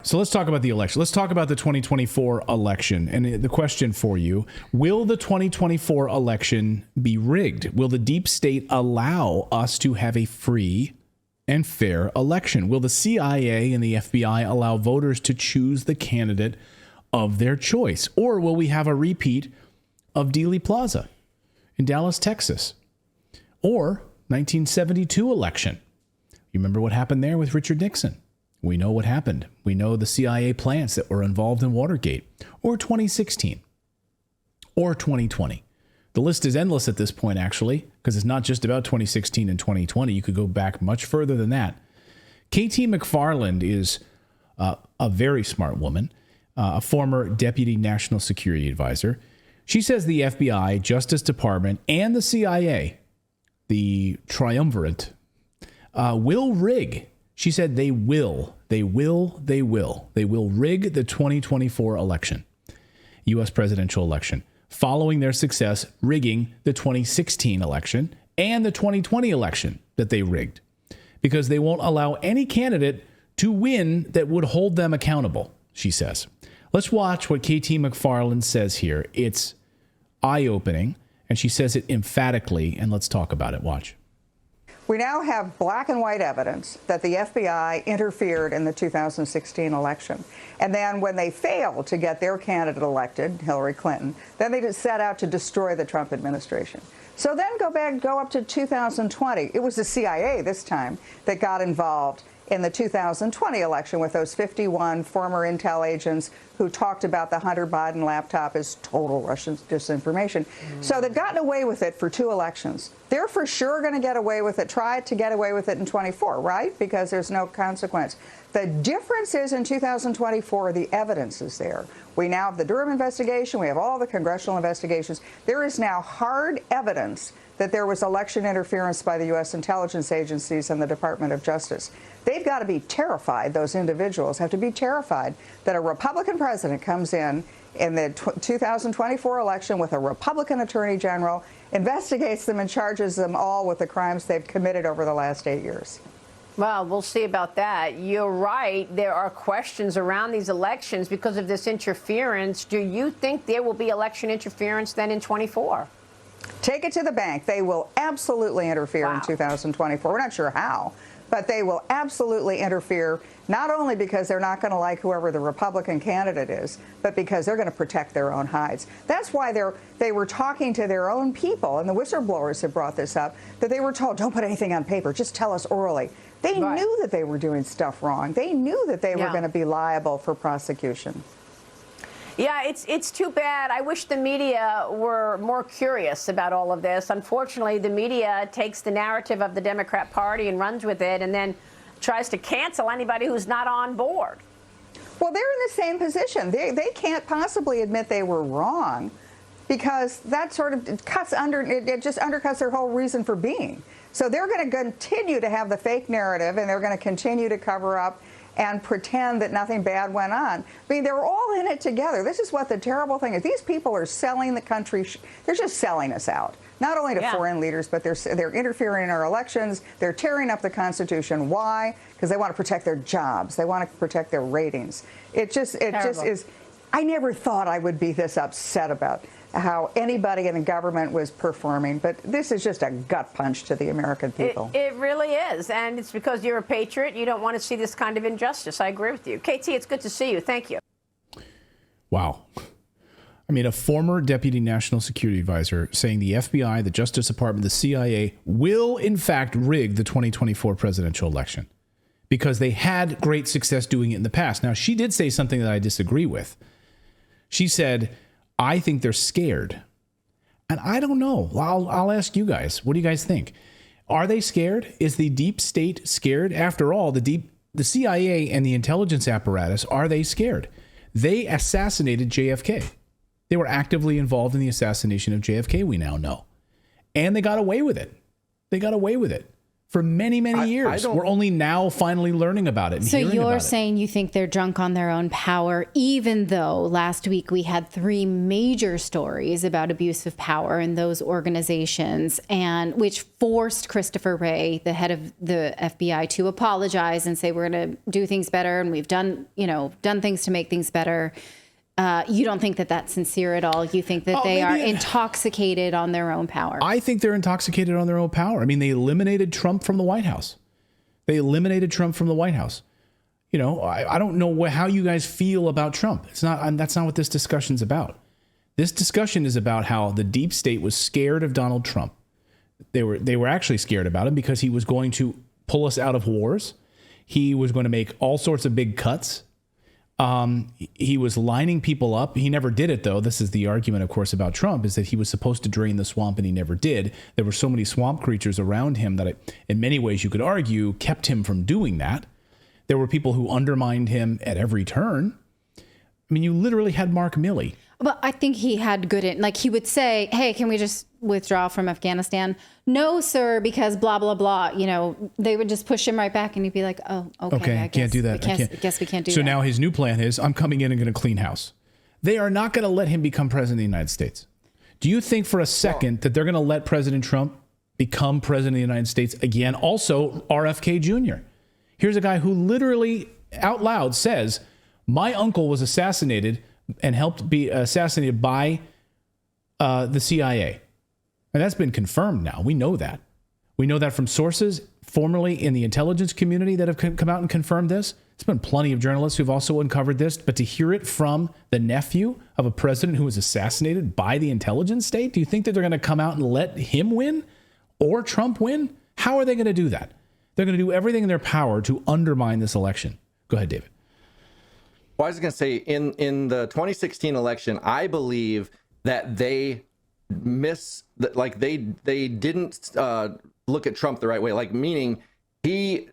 So let's talk about the election. Let's talk about the 2024 election. And the question for you, will the 2024 election be rigged? Will the deep state allow us to have a free and fair election? Will the CIA and the FBI allow voters to choose the candidate of their choice? Or will we have a repeat of Dealey Plaza in Dallas, Texas? Or 1972 election? You remember what happened there with Richard Nixon? We know what happened. We know the CIA plants that were involved in Watergate. Or 2016. Or 2020. The list is endless at this point, actually, because it's not just about 2016 and 2020. You could go back much further than that. KT McFarland is a very smart woman, a former deputy national security advisor. She says the FBI, Justice Department, and the CIA, the triumvirate, will rig. She said they will rig the 2024 election, U.S. presidential election, following their success rigging the 2016 election and the 2020 election that they rigged, because they won't allow any candidate to win that would hold them accountable, she says. Let's watch what KT McFarland says here. It's eye-opening, and she says it emphatically, and let's talk about it. Watch. We now have black and white evidence that the FBI interfered in the 2016 election. And then when they failed to get their candidate elected, Hillary Clinton, then they just set out to destroy the Trump administration. So then go up to 2020. It was the CIA this time that got involved in the 2020 election with those 51 former intel agents who talked about the Hunter Biden laptop as total Russian disinformation. So they've gotten away with it for 2 elections. They're for sure going to get away with it, try to get away with it in 24, right? Because there's no consequence. The difference is in 2024, the evidence is there. We now have the Durham investigation. We have all the congressional investigations. There is now hard evidence that there was election interference by the U.S. intelligence agencies and the Department of Justice. They've got to be terrified, those individuals have to be terrified that a Republican president comes in the 2024 election with a Republican attorney general, investigates them and charges them all with the crimes they've committed over the last 8 years. Well, we'll see about that. You're right. There are questions around these elections because of this interference. Do you think there will be election interference then in 24? Take it to the bank. They will absolutely interfere in 2024. We're not sure how, but they will absolutely interfere, not only because they're not going to like whoever the Republican candidate is, but because they're going to protect their own hides. That's why they were talking to their own people, and the whistleblowers have brought this up, that they were told, don't put anything on paper, just tell us orally. They knew that they were doing stuff wrong. They knew that they were going to be liable for prosecution. Yeah, it's too bad. I wish the media were more curious about all of this. Unfortunately, the media takes the narrative of the Democrat Party and runs with it and then tries to cancel anybody who's not on board. Well, they're in the same position. They can't possibly admit they were wrong because that sort of it just undercuts their whole reason for being. So they're going to continue to have the fake narrative, and they're going to continue to cover up and pretend that nothing bad went on. I mean, they're all in it together. This is what the terrible thing is. These people are selling the country. They're just selling us out, not only to foreign leaders, but they're interfering in our elections. They're tearing up the Constitution. Why? Because they want to protect their jobs. They want to protect their ratings. It just is. I never thought I would be this upset about how anybody in the government was performing, but this is just a gut punch to the American people. It really is, and it's because you're a patriot. You don't want to see this kind of injustice. I agree with you. KT, it's good to see you. Thank you. Wow. I mean, a former deputy national security advisor saying the FBI, the Justice Department, the CIA will, in fact, rig the 2024 presidential election because they had great success doing it in the past. Now, she did say something that I disagree with. She said, I think they're scared. And I don't know. I'll ask you guys. What do you guys think? Are they scared? Is the deep state scared? After all, the CIA and the intelligence apparatus, are they scared? They assassinated JFK. They were actively involved in the assassination of JFK, we now know. And they got away with it. They got away with it. for many, many years. We're only now finally learning about it. And so you're about saying you think they're drunk on their own power, even though last week we had 3 major stories about abuse of power in those organizations, and which forced Christopher Wray, the head of the FBI, to apologize and say, we're going to do things better. And we've done things to make things better. You don't think that that's sincere at all? You think that they are intoxicated on their own power? I think they're intoxicated on their own power. I mean, they eliminated Trump from the White House. I don't know how you guys feel about Trump. That's not what this discussion's about. This discussion is about how the deep state was scared of Donald Trump. They were actually scared about him because he was going to pull us out of wars. He was going to make all sorts of big cuts. He was lining people up. He never did it, though. This is the argument, of course, about Trump, is that he was supposed to drain the swamp and he never did. There were so many swamp creatures around him that in many ways you could argue kept him from doing that. There were people who undermined him at every turn. I mean, you literally had Mark Milley. But I think he had he would say, hey, can we just withdraw from Afghanistan? No, sir, because blah, blah, blah. They would just push him right back and he'd be like, oh, okay, I can't do that. I guess we can't do that. So now his new plan is, I'm coming in and going to clean house. They are not going to let him become president of the United States. Do you think for a second that they're going to let President Trump become president of the United States again? Also, RFK Jr. Here's a guy who literally out loud says, my uncle was assassinated and helped be assassinated by the CIA. And that's been confirmed now. We know that. We know that from sources formerly in the intelligence community that have come out and confirmed this. There's been plenty of journalists who've also uncovered this. But to hear it from the nephew of a president who was assassinated by the intelligence state, do you think that they're going to come out and let him win or Trump win? How are they going to do that? They're going to do everything in their power to undermine this election. Go ahead, David. Well, I was going to say, in the 2016 election, I believe that they they didn't look at Trump the right way, meaning he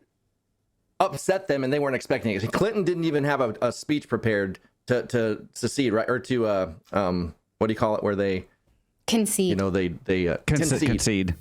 upset them and they weren't expecting it. Clinton didn't even have a speech prepared to secede, right? Or to, what do you call it, where they concede. They concede.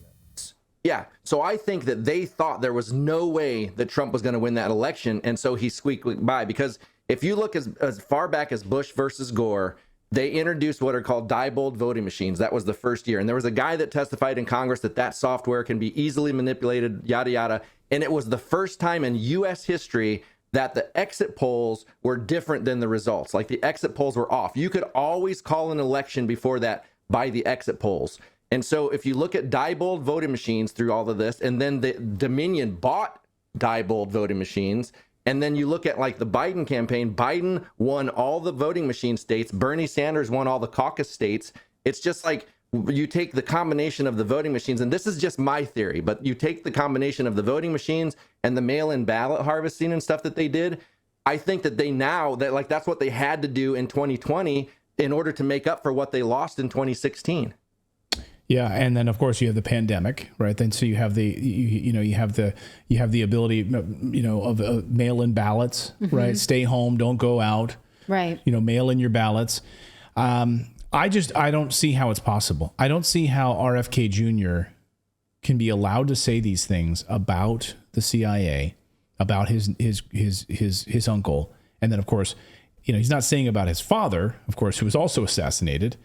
Yeah. So I think that they thought there was no way that Trump was going to win that election. And so he squeaked by, because if you look as far back as Bush versus Gore, they introduced what are called Diebold voting machines. That was the first year. And there was a guy that testified in Congress that software can be easily manipulated, yada, yada. And it was the first time in U.S. history that the exit polls were different than the results. Like, the exit polls were off. You could always call an election before that by the exit polls. And so if you look at Diebold voting machines through all of this, and then the Dominion bought Diebold voting machines, and then you look at the Biden campaign, Biden won all the voting machine states. Bernie Sanders won all the caucus states. It's just you take the combination of the voting machines, and this is just my theory, but you take the combination of the voting machines and the mail-in ballot harvesting and stuff that they did. I think that that's what they had to do in 2020 in order to make up for what they lost in 2016. Yeah, and then of course you have the pandemic, right? Then so you have you have the ability, of mail-in ballots, right? Stay home, don't go out, right? Mail in your ballots. I don't see how it's possible. I don't see how RFK Jr. can be allowed to say these things about the CIA, about his uncle, and then of course, he's not saying about his father, of course, who was also assassinated.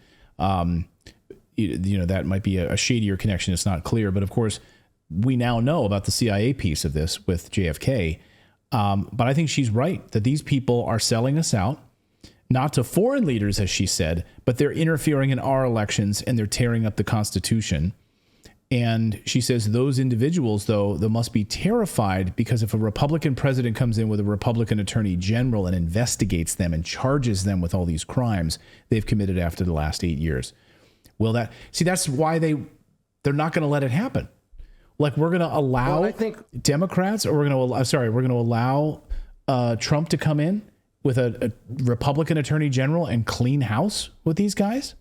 That might be a shadier connection. It's not clear. But of course, we now know about the CIA piece of this with JFK. But I think she's right that these people are selling us out, not to foreign leaders, as she said, but they're interfering in our elections and they're tearing up the Constitution. And she says those individuals, though, they must be terrified, because if a Republican president comes in with a Republican attorney general and investigates them and charges them with all these crimes they've committed after the last 8 years. That's why they're not going to let it happen. We're going to allow Democrats, or we're going to allow Trump to come in with a Republican attorney general and clean house with these guys.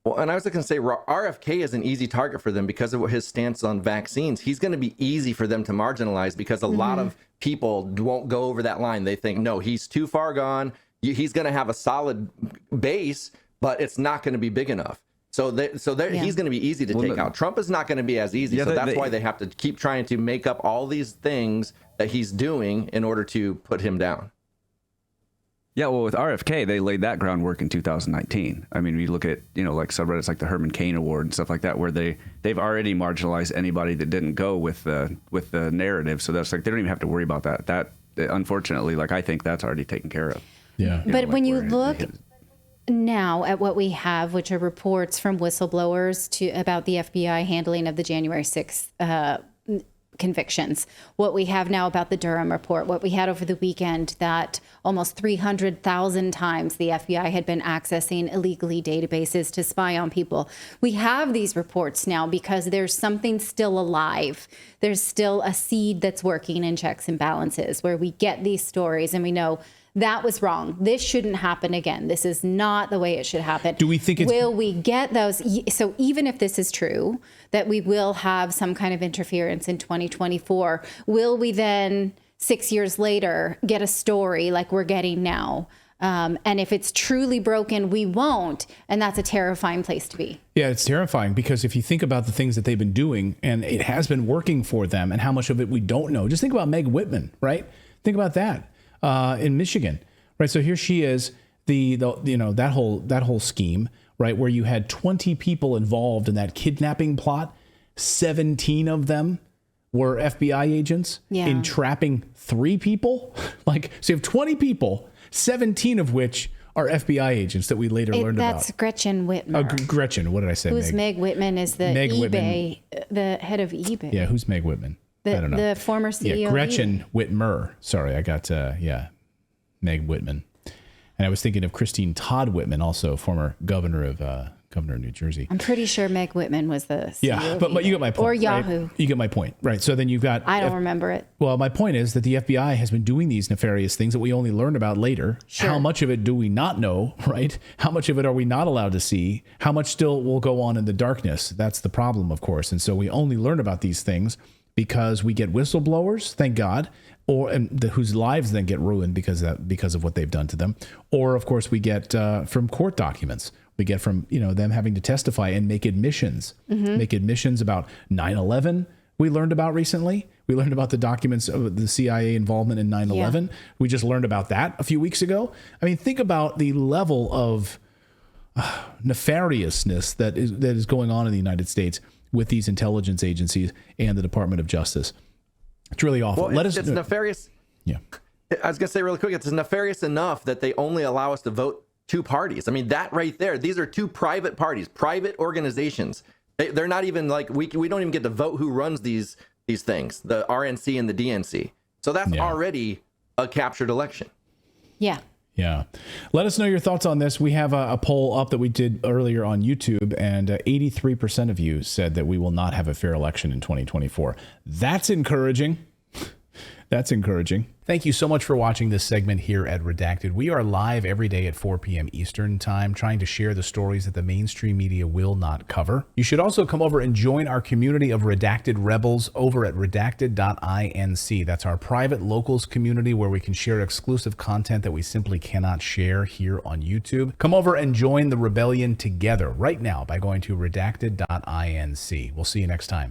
Well, and I was going to say RFK is an easy target for them because of his stance on vaccines. He's going to be easy for them to marginalize because a lot of people won't go over that line. They think, no, he's too far gone. He's going to have a solid base, but it's not going to be big enough. He's going to be easy to take out. Trump is not going to be as easy. So that's why they have to keep trying to make up all these things that he's doing in order to put him down. Yeah, well, with RFK, they laid that groundwork in 2019. I mean, you look at, like subreddits like the Herman Cain Award and stuff like that, where they've already marginalized anybody that didn't go with the narrative. So that's like, they don't even have to worry about that. That, unfortunately, like, I think that's already taken care of. Yeah. But when you look now at what we have, which are reports from whistleblowers about the FBI handling of the January 6th convictions, what we have now about the Durham report, what we had over the weekend, that almost 300,000 times the FBI had been accessing illegally databases to spy on people. We have these reports now because there's something still alive. There's still a seed that's working in checks and balances, where we get these stories and we know that was wrong. This shouldn't happen again. This is not the way it should happen. Do we think will we get those? So even if this is true, that we will have some kind of interference in 2024, will we then 6 years later get a story like we're getting now? And if it's truly broken, we won't. And that's a terrifying place to be. Yeah, it's terrifying, because if you think about the things that they've been doing, and it has been working for them, and how much of it we don't know. Just think about Meg Whitman, right? Think about that. In Michigan, right? So here she is, that whole scheme, right? Where you had 20 people involved in that kidnapping plot. 17 of them were FBI agents entrapping 3 people. Like, so you have 20 people, 17 of which are FBI agents that we later learned about. That's Gretchen Whitmer. Gretchen, what did I say? Who's Meg Whitman? Is the the head of eBay. Yeah, who's Meg Whitman? I don't know. The former CEO. Yeah, Gretchen Whitmer. Sorry, I got, Meg Whitman. And I was thinking of Christine Todd Whitman, also former governor of New Jersey. I'm pretty sure Meg Whitman was the CEO. Yeah, but you get my point. Or Yahoo. Right? You get my point, right? So then you've got... I don't remember it. Well, my point is that the FBI has been doing these nefarious things that we only learn about later. Sure. How much of it do we not know, right? How much of it are we not allowed to see? How much still will go on in the darkness? That's the problem, of course. And so we only learn about these things because we get whistleblowers, thank God, whose lives then get ruined because of what they've done to them. Or, of course, we get from court documents. We get from them having to testify and make admissions. Make admissions about 9/11. We learned about recently. We learned about the documents of the CIA involvement in 9/11. Yeah. We just learned about that a few weeks ago. I mean, think about the level of nefariousness that is going on in the United States with these intelligence agencies and the Department of Justice. It's really awful. Well, it's nefarious. Yeah. I was going to say really quick, it's nefarious enough that they only allow us to vote 2 parties. I mean, that right there, these are 2 private parties, private organizations. They're not even like, we don't even get to vote who runs these things, the RNC and the DNC. So that's already a captured election. Yeah. Yeah. Let us know your thoughts on this. We have a poll up that we did earlier on YouTube, and 83% of you said that we will not have a fair election in 2024. That's encouraging. That's encouraging. Thank you so much for watching this segment here at Redacted. We are live every day at 4 p.m. Eastern Time, trying to share the stories that the mainstream media will not cover. You should also come over and join our community of Redacted Rebels over at redacted.inc. That's our private locals community where we can share exclusive content that we simply cannot share here on YouTube. Come over and join the rebellion together right now by going to redacted.inc. We'll see you next time.